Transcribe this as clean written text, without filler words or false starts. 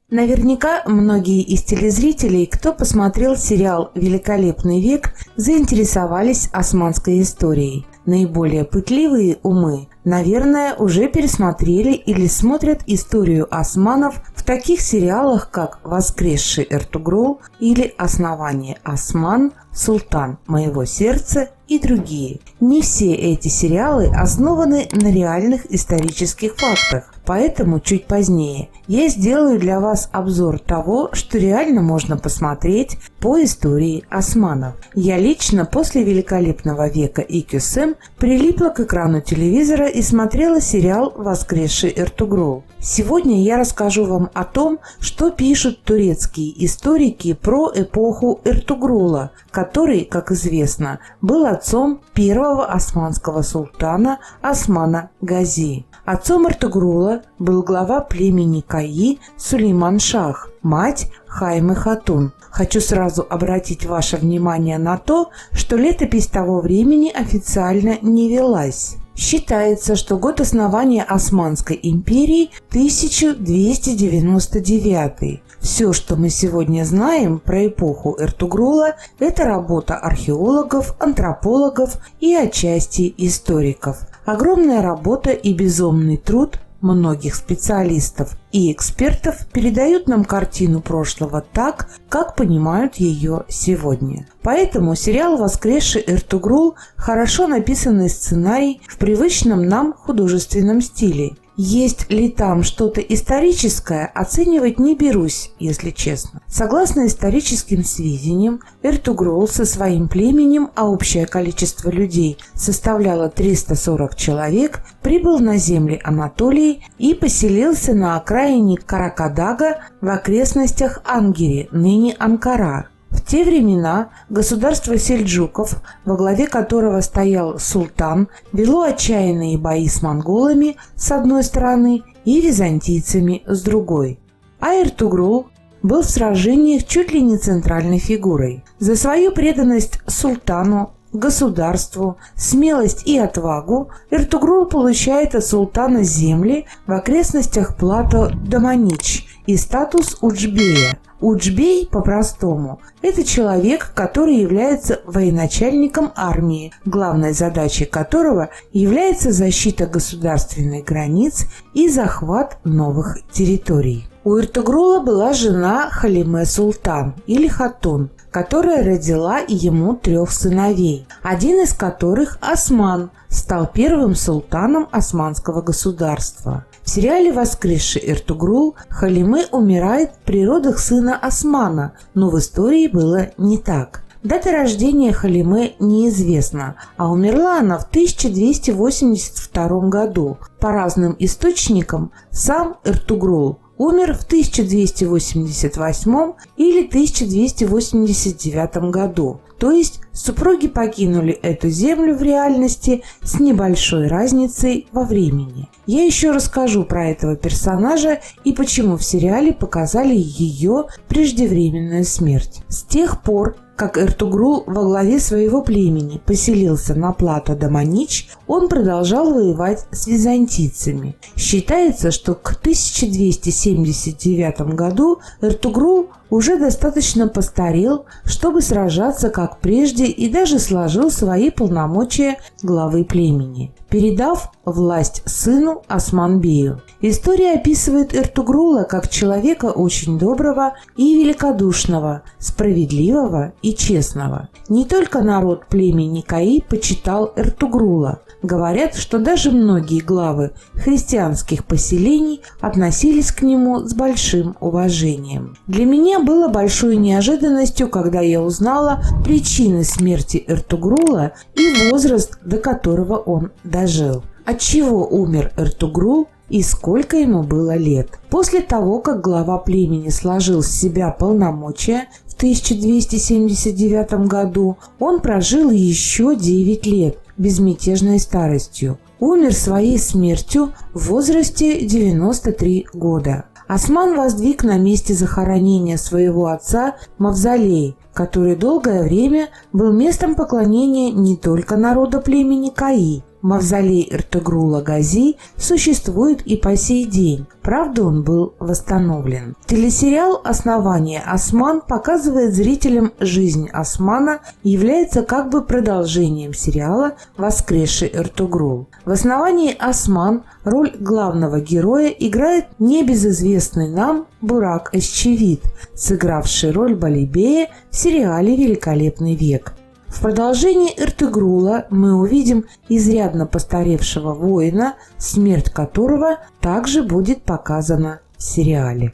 Наверняка многие из телезрителей, кто посмотрел сериал «Великолепный век», заинтересовались османской историей. Наиболее пытливые умы, наверное, уже пересмотрели или смотрят историю османов в таких сериалах, как «Воскресший Эртугрул» или «Основание Осман», «Султан моего сердца» и другие. Не все эти сериалы основаны на реальных исторических фактах, поэтому чуть позднее я сделаю для вас обзор того, что реально можно посмотреть по истории османов. Я лично после «Великолепного века» и «Кесем» прилипла к экрану телевизора и смотрела сериал «Воскресший Эртугрул». Сегодня я расскажу вам о том, что пишут турецкие историки про эпоху Эртугрула, который, как известно, был отцом первого османского султана Османа Гази. Отцом Эртугрула был глава племени Каи Сулейман-Шах, мать Хаймы Хатун. Хочу сразу обратить ваше внимание на то, что летопись того времени официально не велась. Считается, что год основания Османской империи 1299. Все, что мы сегодня знаем про эпоху Эртугрула, это работа археологов, антропологов и отчасти историков. Огромная работа и безумный труд многих специалистов и экспертов передают нам картину прошлого так, как понимают ее сегодня. Поэтому сериал «Воскресший Эртугрул» хорошо написанный сценарий в привычном нам художественном стиле. Есть ли там что-то историческое, оценивать не берусь, если честно. Согласно историческим сведениям, Эртугрул со своим племенем, а общее количество людей составляло 340 человек, прибыл на земли Анатолии и поселился на окраине Каракадага в окрестностях Ангери, ныне Анкара. В те времена государство сельджуков, во главе которого стоял султан, вело отчаянные бои с монголами с одной стороны и византийцами с другой. А Эртугрул был в сражениях чуть ли не центральной фигурой. За свою преданность султану, государству, смелость и отвагу Эртугрул получает от султана земли в окрестностях плато Доманич и статус уджбея. Уджбей, по-простому, это человек, который является военачальником армии, главной задачей которого является защита государственных границ и захват новых территорий. У Эртугрула была жена Халиме Султан или Хатун, которая родила ему 3 сыновей, один из которых, Осман, стал первым султаном османского государства. В сериале «Воскресший Эртугрул» Халиме умирает при родах сына Османа, но в истории было не так. Дата рождения Халиме неизвестна, а умерла она в 1282 году. По разным источникам, сам Эртугрул умер в 1288 или 1289 году. То есть супруги покинули эту землю в реальности с небольшой разницей во времени. Я еще расскажу про этого персонажа и почему в сериале показали ее преждевременную смерть. С тех пор, как Эртугрул во главе своего племени поселился на плато Доманич, он продолжал воевать с византийцами. Считается, что к 1279 году Эртугрул уже достаточно постарел, чтобы сражаться как прежде, и даже сложил свои полномочия главы племени, передав власть сыну Осман-бею. История описывает Эртугрула как человека очень доброго и великодушного, справедливого и честного. Не только народ племени Каи почитал Эртугрула. Говорят, что даже многие главы христианских поселений относились к нему с большим уважением. Для меня было большой неожиданностью, когда я узнала причины смерти Эртугрула и возраст, до которого он дожил. От чего умер Эртугрул и сколько ему было лет. После того, как глава племени сложил с себя полномочия в 1279 году, он прожил еще 9 лет безмятежной старостью. Умер своей смертью в возрасте 93 года. Осман воздвиг на месте захоронения своего отца мавзолей, который долгое время был местом поклонения не только народа племени Каи, Мавзолей Эртугрула Гази существует и по сей день, правда он был восстановлен. Телесериал «Основание Осман» показывает зрителям жизнь Османа и является как бы продолжением сериала «Воскресший Эртугрул». В «Основании Осман» роль главного героя играет небезызвестный нам Бурак Özçivit, сыгравший роль Балибея в сериале «Великолепный век». В продолжении Эртугрула мы увидим изрядно постаревшего воина, смерть которого также будет показана в сериале.